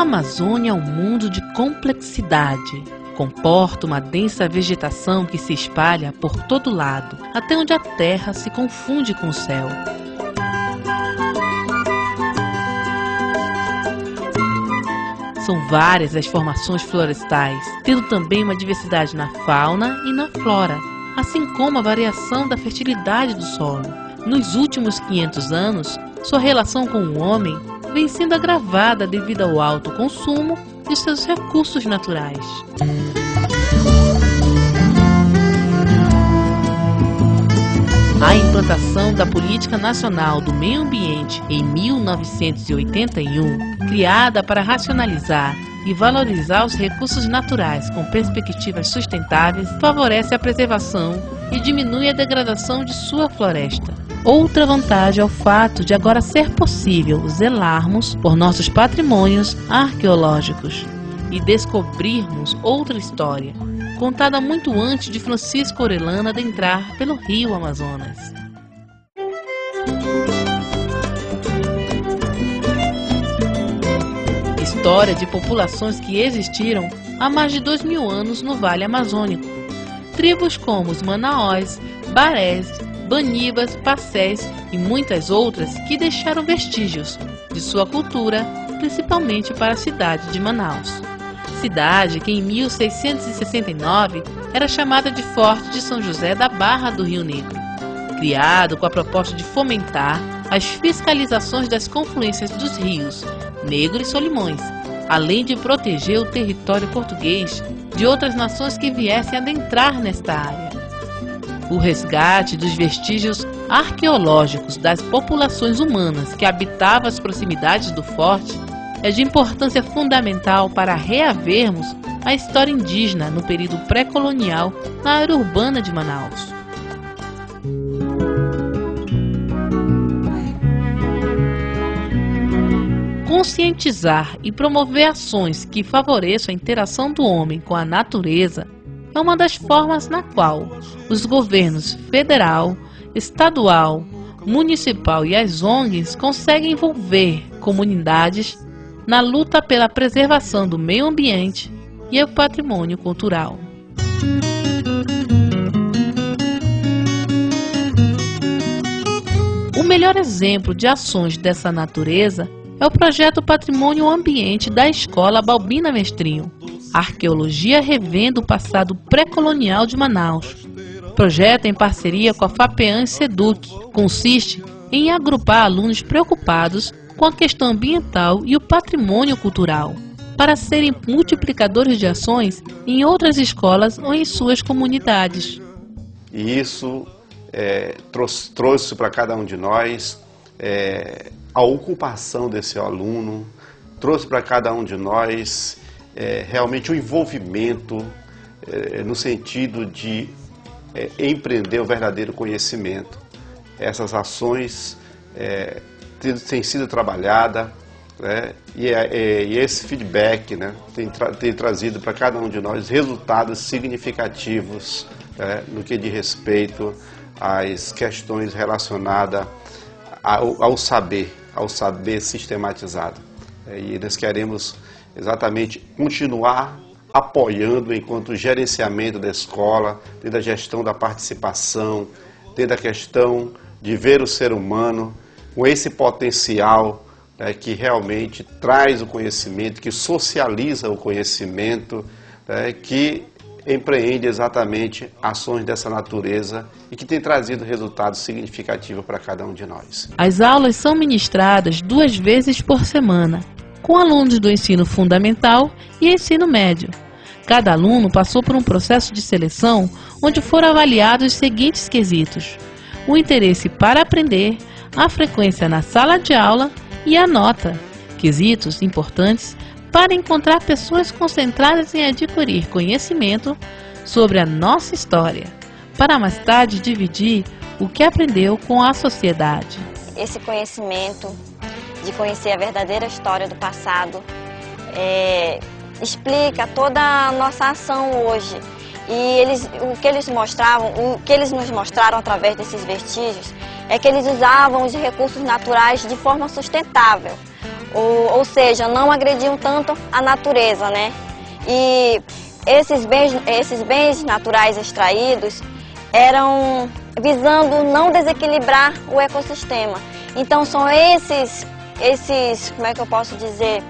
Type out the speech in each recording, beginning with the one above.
Amazônia é um mundo de complexidade. Comporta uma densa vegetação que se espalha por todo lado, até onde a terra se confunde com o céu. São várias as formações florestais, tendo também uma diversidade na fauna e na flora, assim como a variação da fertilidade do solo. Nos últimos 500 anos, sua relação com o homem vem sendo agravada devido ao alto consumo de seus recursos naturais. A implantação da Política Nacional do Meio Ambiente em 1981, criada para racionalizar e valorizar os recursos naturais com perspectivas sustentáveis, favorece a preservação e diminui a degradação de sua floresta. Outra vantagem é o fato de agora ser possível zelarmos por nossos patrimônios arqueológicos e descobrirmos outra história, contada muito antes de Francisco Orellana adentrar pelo rio Amazonas. História de populações que existiram há mais de 2000 anos no Vale Amazônico. Tribos como os Manaós, Barés, Banibas, Pacés e muitas outras que deixaram vestígios de sua cultura, principalmente para a cidade de Manaus. Cidade que em 1669 era chamada de Forte de São José da Barra do Rio Negro, criado com a proposta de fomentar as fiscalizações das confluências dos rios Negro e Solimões, além de proteger o território português de outras nações que viessem adentrar nesta área. O resgate dos vestígios arqueológicos das populações humanas que habitavam as proximidades do forte é de importância fundamental para reavermos a história indígena no período pré-colonial na área urbana de Manaus. Conscientizar e promover ações que favoreçam a interação do homem com a natureza é uma das formas na qual os governos federal, estadual, municipal e as ONGs conseguem envolver comunidades na luta pela preservação do meio ambiente e o patrimônio cultural. O melhor exemplo de ações dessa natureza é o projeto Patrimônio Ambiente da Escola Balbina Mestrinho, Arqueologia Revendo o Passado Pré-Colonial de Manaus. Projeto em parceria com a FAPEAM e SEDUC, consiste em agrupar alunos preocupados com a questão ambiental e o patrimônio cultural, para serem multiplicadores de ações em outras escolas ou em suas comunidades. E isso trouxe para cada um de nós a ocupação desse aluno, trouxe para cada um de nós realmente o envolvimento no sentido de empreender o verdadeiro conhecimento. Essas ações têm sido trabalhadas, né, e esse feedback, né, tem trazido para cada um de nós resultados significativos no que diz respeito às questões relacionadas ao saber sistematizado. E nós queremos exatamente continuar apoiando enquanto gerenciamento da escola, desde a gestão da participação, desde a questão de ver o ser humano com esse potencial que realmente traz o conhecimento, que socializa o conhecimento, que empreende exatamente ações dessa natureza e que tem trazido resultados significativos para cada um de nós. As aulas são ministradas 2 vezes por semana, com alunos do ensino fundamental e ensino médio. Cada aluno passou por um processo de seleção onde foram avaliados os seguintes quesitos: o interesse para aprender, a frequência na sala de aula e a nota, quesitos importantes para encontrar pessoas concentradas em adquirir conhecimento sobre a nossa história, para mais tarde dividir o que aprendeu com a sociedade. Esse conhecimento de conhecer a verdadeira história do passado explica toda a nossa ação hoje. E o que eles nos mostraram através desses vestígios é que eles usavam os recursos naturais de forma sustentável. ou seja, não agrediam tanto a natureza, né? E esses bens naturais extraídos eram visando não desequilibrar o ecossistema. Então são esses, como é que eu posso dizer,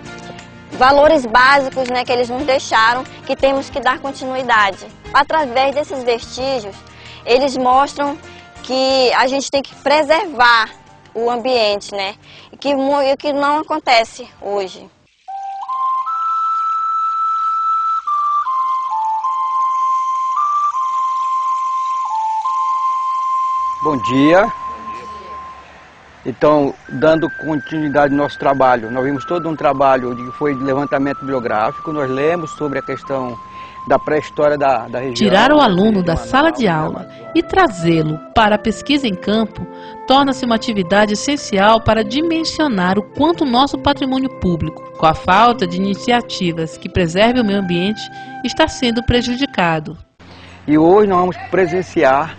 valores básicos, né, que eles nos deixaram, que temos que dar continuidade. Através desses vestígios, eles mostram que a gente tem que preservar o ambiente, né, e que não acontece hoje. Bom dia. Então, dando continuidade ao nosso trabalho, nós vimos todo um trabalho que foi de levantamento bibliográfico, nós lemos sobre a questão da pré-história da região. Tirar o aluno da sala de aula e trazê-lo para a pesquisa em campo torna-se uma atividade essencial para dimensionar o quanto o nosso patrimônio público, com a falta de iniciativas que preservem o meio ambiente, está sendo prejudicado. E hoje nós vamos presenciar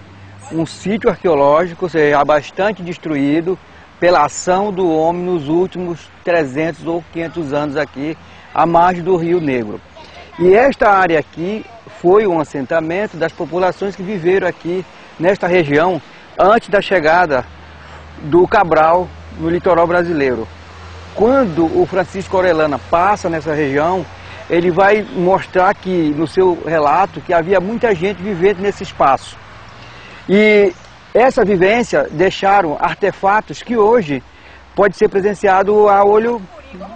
um sítio arqueológico, ou seja, bastante destruído pela ação do homem nos últimos 300 ou 500 anos aqui, à margem do Rio Negro. E esta área aqui foi um assentamento das populações que viveram aqui nesta região antes da chegada do Cabral no litoral brasileiro. Quando o Francisco Orellana passa nessa região, ele vai mostrar que, no seu relato, que havia muita gente vivendo nesse espaço. E essa vivência deixaram artefatos que hoje pode ser presenciado a olho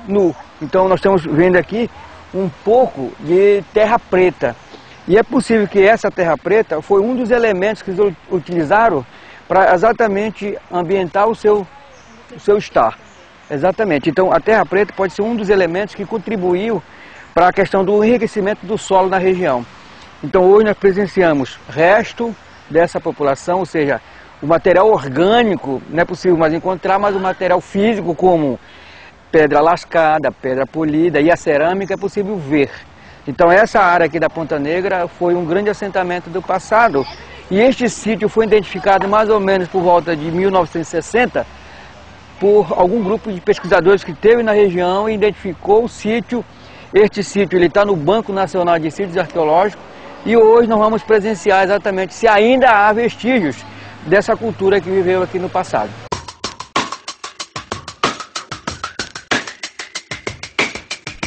nu. Então nós estamos vendo aqui um pouco de terra preta. E é possível que essa terra preta foi um dos elementos que eles utilizaram para exatamente ambientar o seu estar. Exatamente. Então a terra preta pode ser um dos elementos que contribuiu para a questão do enriquecimento do solo na região. Então hoje nós presenciamos resto dessa população, ou seja, o material orgânico não é possível mais encontrar, mas o material físico como pedra lascada, pedra polida e a cerâmica é possível ver. Então essa área aqui da Ponta Negra foi um grande assentamento do passado e este sítio foi identificado mais ou menos por volta de 1960 por algum grupo de pesquisadores que esteve na região e identificou o sítio. Este sítio está no Banco Nacional de Sítios Arqueológicos e hoje nós vamos presenciar exatamente se ainda há vestígios dessa cultura que viveu aqui no passado.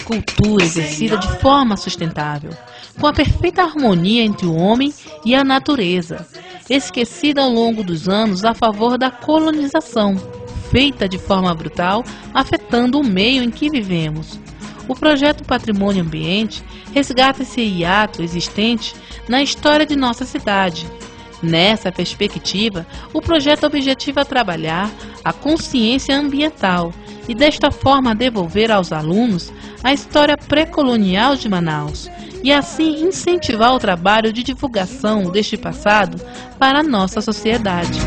Cultura exercida de forma sustentável, com a perfeita harmonia entre o homem e a natureza, esquecida ao longo dos anos a favor da colonização, feita de forma brutal, afetando o meio em que vivemos. O projeto Patrimônio Ambiente resgata esse hiato existente na história de nossa cidade. Nessa perspectiva, o projeto objetiva trabalhar a consciência ambiental e desta forma devolver aos alunos a história pré-colonial de Manaus e assim incentivar o trabalho de divulgação deste passado para a nossa sociedade.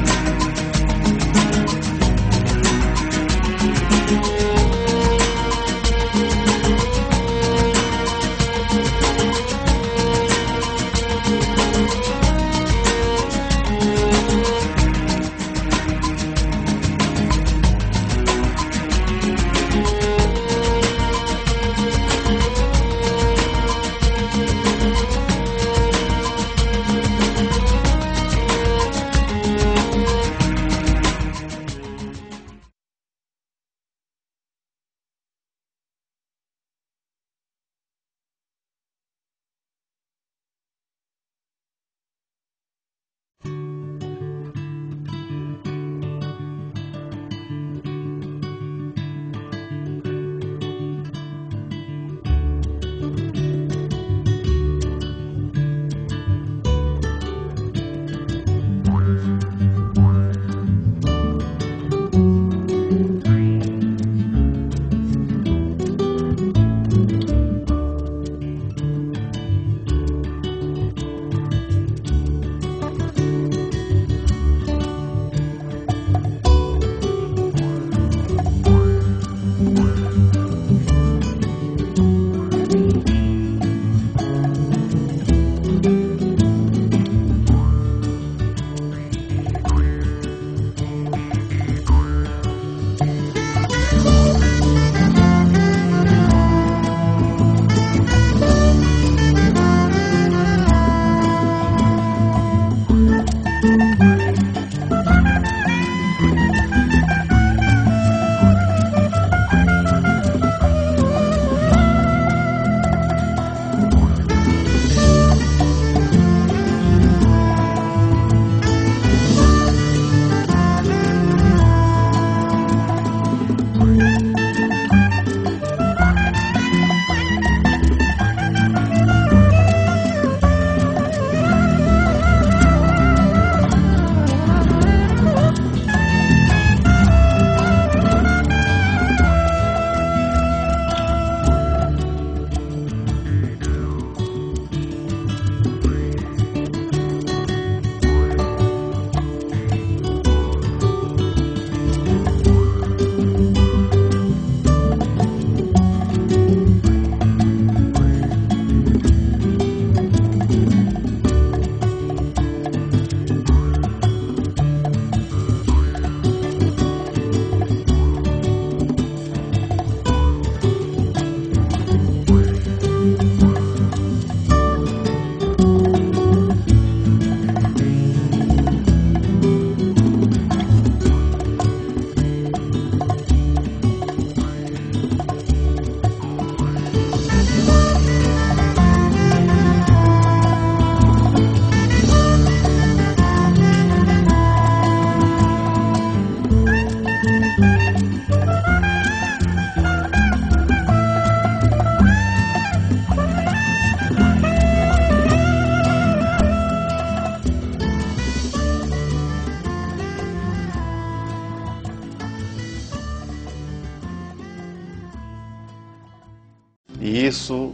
E isso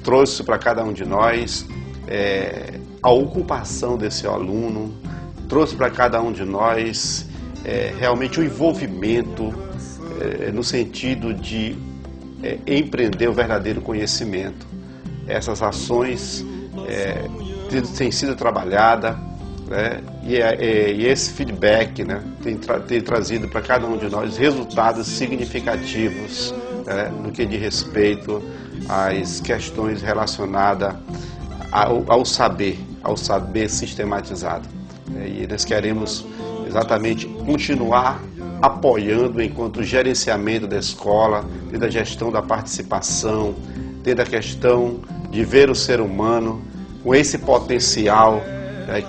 trouxe para cada um de nós a ocupação desse aluno, trouxe para cada um de nós realmente o envolvimento no sentido de empreender o verdadeiro conhecimento. Essas ações têm sido trabalhadas, né? E esse feedback, né, tem trazido para cada um de nós resultados significativos, né, no que diz respeito às questões relacionadas ao saber sistematizado. E nós queremos exatamente continuar apoiando enquanto gerenciamento da escola, desde a gestão da participação, desde a questão de ver o ser humano com esse potencial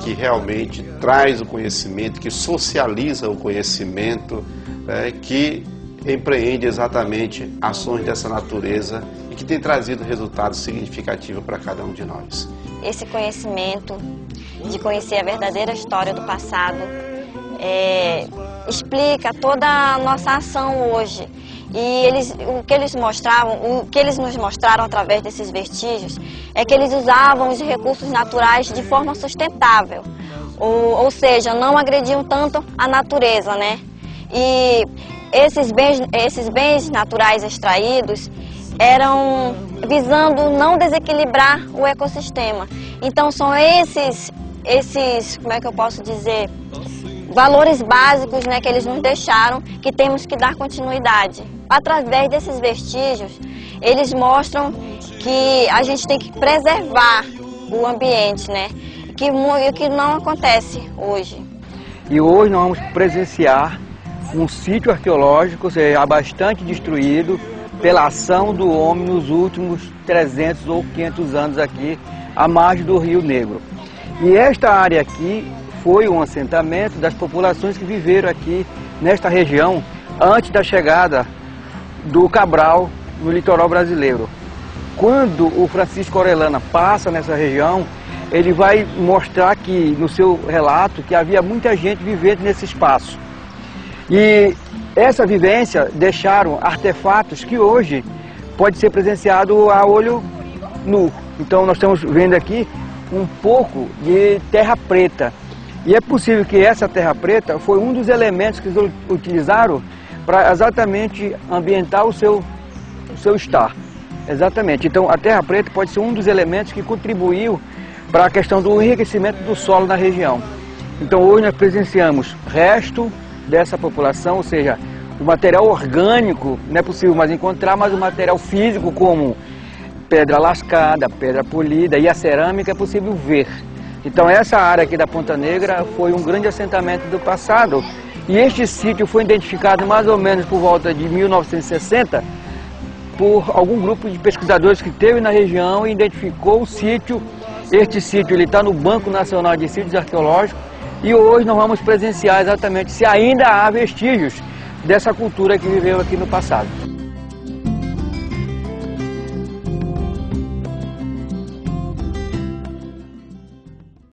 que realmente traz o conhecimento, que socializa o conhecimento, que empreende exatamente ações dessa natureza e que tem trazido resultados significativos para cada um de nós. Esse conhecimento de conhecer a verdadeira história do passado explica toda a nossa ação hoje. E o que eles nos mostraram através desses vestígios é que eles usavam os recursos naturais de forma sustentável, ou seja, não agrediam tanto a natureza, né? E esses bens naturais extraídos eram visando não desequilibrar o ecossistema. Então são esses, como é que eu posso dizer, valores básicos, né, que eles nos deixaram, que temos que dar continuidade. Através desses vestígios, eles mostram que a gente tem que preservar o ambiente, né, que não acontece hoje. E hoje nós vamos presenciar um sítio arqueológico, ou seja, bastante destruído pela ação do homem nos últimos 300 ou 500 anos aqui, à margem do Rio Negro. E esta área aqui foi um assentamento das populações que viveram aqui nesta região antes da chegada do Cabral no litoral brasileiro. Quando o Francisco Orellana passa nessa região, ele vai mostrar aqui no seu relato que havia muita gente vivendo nesse espaço. E essa vivência deixaram artefatos que hoje pode ser presenciado a olho nu. Então nós estamos vendo aqui um pouco de terra preta. E é possível que essa terra preta foi um dos elementos que eles utilizaram para exatamente ambientar o seu estar. Exatamente. Então a terra preta pode ser um dos elementos que contribuiu para a questão do enriquecimento do solo na região. Então hoje nós presenciamos resto dessa população, ou seja, o material orgânico não é possível mais encontrar, mas o material físico como pedra lascada, pedra polida e a cerâmica é possível ver. Então essa área aqui da Ponta Negra foi um grande assentamento do passado e este sítio foi identificado mais ou menos por volta de 1960 por algum grupo de pesquisadores que esteve na região e identificou o sítio. Este sítio está no Banco Nacional de Sítios Arqueológicos e hoje nós vamos presenciar exatamente se ainda há vestígios dessa cultura que viveu aqui no passado.